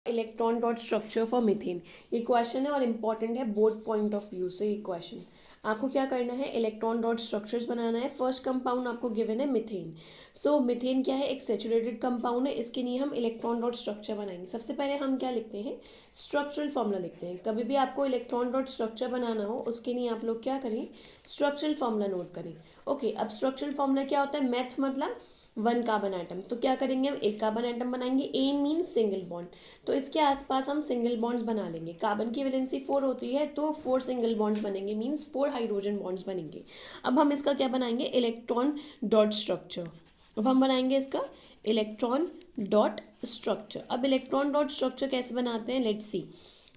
Electron dot structure for methane. ये question है और इम्पॉर्टेंट है बोथ पॉइंट ऑफ व्यू से। ये क्वेश्चन आपको क्या करना है, इलेक्ट्रॉन डॉट स्ट्रक्चर्स बनाना है। फर्स्ट कंपाउंड आपको गिवन है मिथेन। सो मिथेन क्या है, एक सेचुरेटेड कंपाउंड है। इसके लिए हम इलेक्ट्रॉन डॉट स्ट्रक्चर बनाएंगे। सबसे पहले हम क्या लिखते हैं, स्ट्रक्चरल फॉर्मूला लिखते हैं। कभी भी आपको इलेक्ट्रॉन डॉट स्ट्रक्चर बनाना हो उसके लिए आप लोग क्या करें, स्ट्रक्चरल फॉर्मूला नोट करें। ओके, अब स्ट्रक्चरल फॉर्मूला क्या होता है, मैथ मतलब वन कार्बन आइटम। तो क्या करेंगे, हम एक कार्बन आइटम बनाएंगे। ए मीन सिंगल बॉन्ड, तो इसके आसपास हम सिंगल बॉन्ड्स बना लेंगे। कार्बन की वैलेंसी 4 होती है तो 4 सिंगल बॉन्ड्स बनेंगे, मीन्स 4 हाइड्रोजन बॉन्ड्स बनेंगे। अब हम इसका क्या बनाएंगे, इलेक्ट्रॉन डॉट स्ट्रक्चर। अब हम बनाएंगे इसका इलेक्ट्रॉन डॉट स्ट्रक्चर। अब इलेक्ट्रॉन डॉट स्ट्रक्चर कैसे बनाते हैं, लेट्स सी।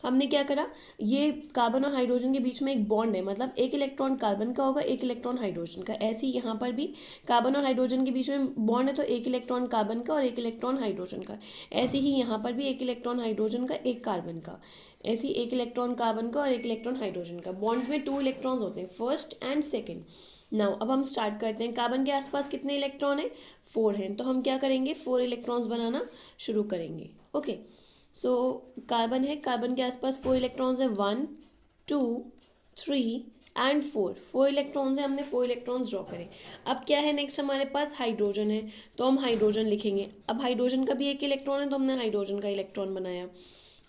हमने क्या करा, ये कार्बन और हाइड्रोजन के बीच में एक बॉन्ड है, मतलब एक इलेक्ट्रॉन कार्बन का होगा, एक इलेक्ट्रॉन हाइड्रोजन का। ऐसे ही यहाँ पर भी कार्बन और हाइड्रोजन के बीच में बॉन्ड है, तो एक इलेक्ट्रॉन कार्बन का और एक इलेक्ट्रॉन हाइड्रोजन का। ऐसे ही यहाँ पर भी एक इलेक्ट्रॉन हाइड्रोजन का, एक कार्बन का। ऐसे ही एक इलेक्ट्रॉन कार्बन का और एक इलेक्ट्रॉन हाइड्रोजन का। बॉन्ड्स में 2 इलेक्ट्रॉन्स होते हैं, फर्स्ट एंड सेकेंड। नाउ अब हम स्टार्ट करते हैं। कार्बन के आसपास कितने इलेक्ट्रॉन है, 4 हैं। तो हम क्या करेंगे, 4 इलेक्ट्रॉन्स बनाना शुरू करेंगे। ओके, सो कार्बन है, कार्बन के आसपास 4 इलेक्ट्रॉन्स है, 1 2 3 एंड 4 इलेक्ट्रॉन्स है। हमने 4 इलेक्ट्रॉन्स ड्रॉ करें। अब क्या है, नेक्स्ट हमारे पास हाइड्रोजन है, तो हम हाइड्रोजन लिखेंगे। अब हाइड्रोजन का भी एक इलेक्ट्रॉन है, तो हमने हाइड्रोजन का इलेक्ट्रॉन बनाया।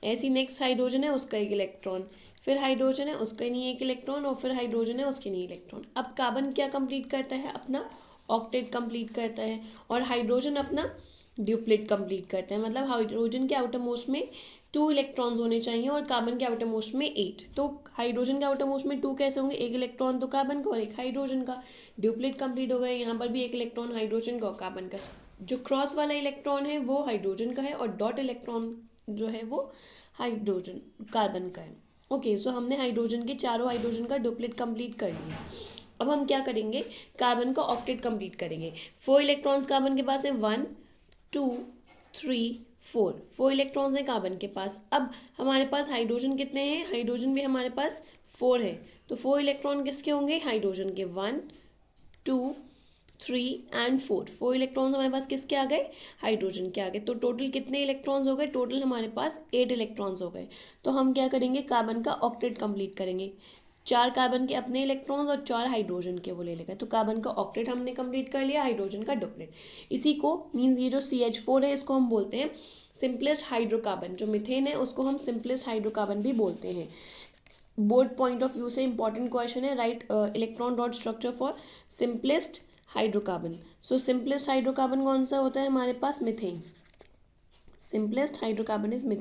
ऐसी नेक्स्ट हाइड्रोजन है, उसका एक इलेक्ट्रॉन, फिर हाइड्रोजन है, उसका नहीं एक इलेक्ट्रॉन, और फिर हाइड्रोजन है, उसके नहीं इलेक्ट्रॉन। अब कार्बन क्या कंप्लीट करता है, अपना ऑक्टेट कंप्लीट करता है, और हाइड्रोजन अपना ड्यूप्लेट कंप्लीट करते हैं। मतलब हाइड्रोजन के आउटर मोस्ट में 2 इलेक्ट्रॉन्स होने चाहिए और कार्बन के आउटर मोस्ट में 8। तो हाइड्रोजन के आउटर मोस्ट में 2 कैसे होंगे, एक इलेक्ट्रॉन तो कार्बन का और एक हाइड्रोजन का। ड्यूप्लेट कंप्लीट हो गए। यहाँ पर भी एक इलेक्ट्रॉन हाइड्रोजन का और कार्बन का। जो क्रॉस वाला इलेक्ट्रॉन है वो हाइड्रोजन का है, और डॉट इलेक्ट्रॉन जो है वो हाइड्रोजन कार्बन का है। ओके, सो हमने हाइड्रोजन के चारों हाइड्रोजन का ड्यूप्लेट कंप्लीट कर लिया। अब हम क्या करेंगे, कार्बन का ऑक्टेट कंप्लीट करेंगे। 4 इलेक्ट्रॉन्स कार्बन के पास है, 1 2 3 4 इलेक्ट्रॉन्स हैं कार्बन के पास। अब हमारे पास हाइड्रोजन कितने हैं, हाइड्रोजन भी हमारे पास 4 है। तो 4 इलेक्ट्रॉन किसके होंगे, हाइड्रोजन के, 1 2 3 एंड 4 इलेक्ट्रॉन्स हमारे पास किसके आ गए, हाइड्रोजन के आ गए। तो टोटल कितने इलेक्ट्रॉन्स हो गए, टोटल हमारे पास 8 इलेक्ट्रॉन्स हो गए। तो हम क्या करेंगे, कार्बन का ऑक्टेट कंप्लीट करेंगे। 4 कार्बन के अपने इलेक्ट्रॉन्स और 4 हाइड्रोजन के वो ले लेगा। तो कार्बन का ऑक्टेट हमने कंप्लीट कर लिया, हाइड्रोजन का डुप्लेट। इसी को मीन्स ये जो CH4 है इसको हम बोलते हैं सिंपलेस्ट हाइड्रोकार्बन। जो मिथेन है उसको हम सिंपलेस्ट हाइड्रोकार्बन भी बोलते हैं। बोर्ड पॉइंट ऑफ व्यू से इंपॉर्टेंट क्वेश्चन है, write electron dot structure for simplest hydrocarbon. So simplest hydrocarbon कौन सा होता है हमारे पास, methane. Simplest hydrocarbon is methane.